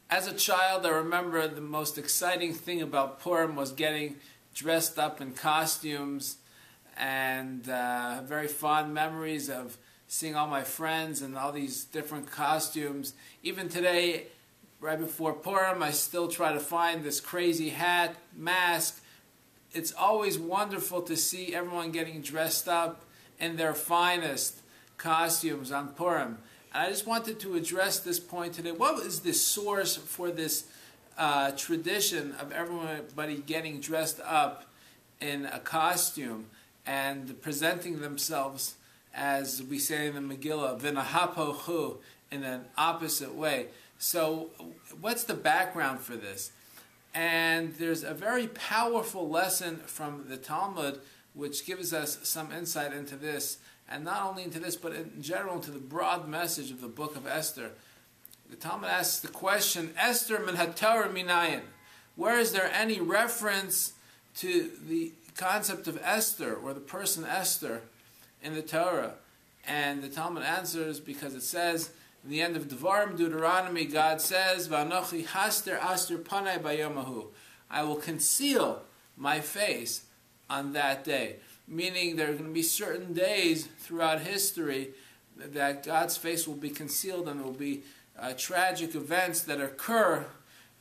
As a child, I remember the most exciting thing about Purim was getting dressed up in costumes, and very fond memories of seeing all my friends in all these different costumes. Even today, right before Purim, I still try to find this crazy hat, mask. It's always wonderful to see everyone getting dressed up in their finest costumes on Purim. And I just wanted to address this point today. What is the source for this tradition of everybody getting dressed up in a costume and presenting themselves, as we say in the Megillah, v'nahapohu, in an opposite way? So what's the background for this? And there's a very powerful lesson from the Talmud which gives us some insight into this, and not only into this, but in general into the broad message of the book of Esther. The Talmud asks the question, Esther min haTorah minayin? Where is there any reference to the concept of Esther, or the person Esther, in the Torah? And the Talmud answers, because it says, in the end of Devarim, Deuteronomy, God says, V'anochi haster aster panai bayomahu. I will conceal my face on that day. Meaning there are going to be certain days throughout history that God's face will be concealed, and there will be tragic events that occur,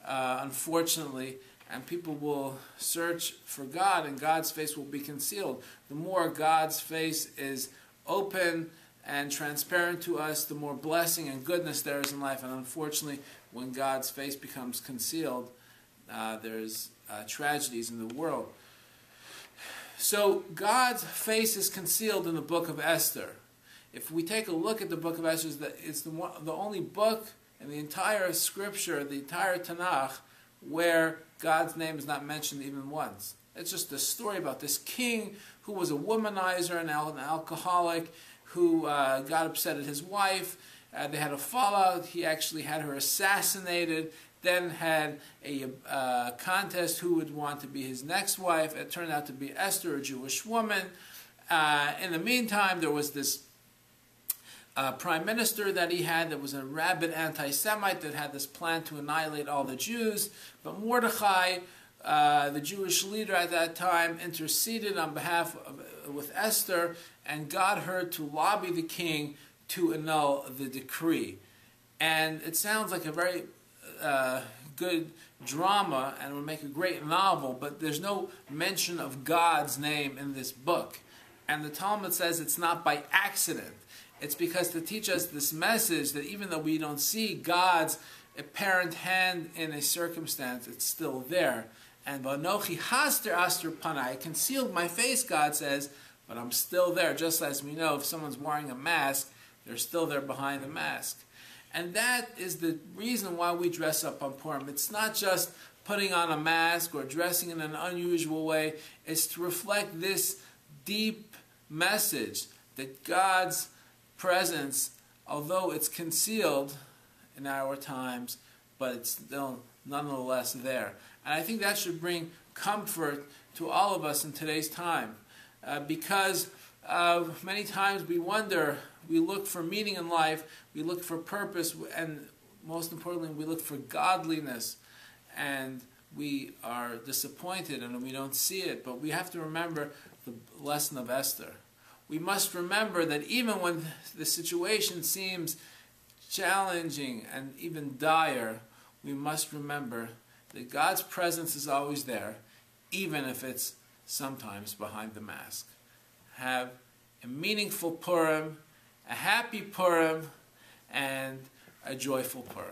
unfortunately, and people will search for God, and God's face will be concealed. The more God's face is open and transparent to us, the more blessing and goodness there is in life. And unfortunately, when God's face becomes concealed, there's tragedies in the world. So God's face is concealed in the book of Esther. If we take a look at the book of Esther, it's the only book in the entire scripture, the entire Tanakh, where God's name is not mentioned even once. It's just a story about this king who was a womanizer and an alcoholic, who got upset at his wife. They had a fallout. He actually had her assassinated, then had a contest who would want to be his next wife. It turned out to be Esther, a Jewish woman. In the meantime, there was this prime minister that he had that was a rabid anti-Semite that had this plan to annihilate all the Jews. But Mordechai, the Jewish leader at that time, interceded on behalf with Esther and got her to lobby the king to annul the decree. And it sounds like a very good drama and will make a great novel, but there's no mention of God's name in this book. And the Talmud says it's not by accident. It's because to teach us this message that even though we don't see God's apparent hand in a circumstance, it's still there. And V'anochi haster aster panai, I concealed my face, God says, but I'm still there. Just as we know, if someone's wearing a mask, they're still there behind the mask. And that is the reason why we dress up on Purim. It's not just putting on a mask or dressing in an unusual way. It's to reflect this deep message that God's presence, although it's concealed in our times, but it's still nonetheless there. And I think that should bring comfort to all of us in today's time. Because many times we wonder, we look for meaning in life, we look for purpose, and most importantly, we look for godliness, and we are disappointed and we don't see it. But we have to remember the lesson of Esther. We must remember that even when the situation seems challenging and even dire, we must remember that God's presence is always there, even if it's sometimes behind the mask. Have a meaningful Purim, a happy Purim, and a joyful Purim.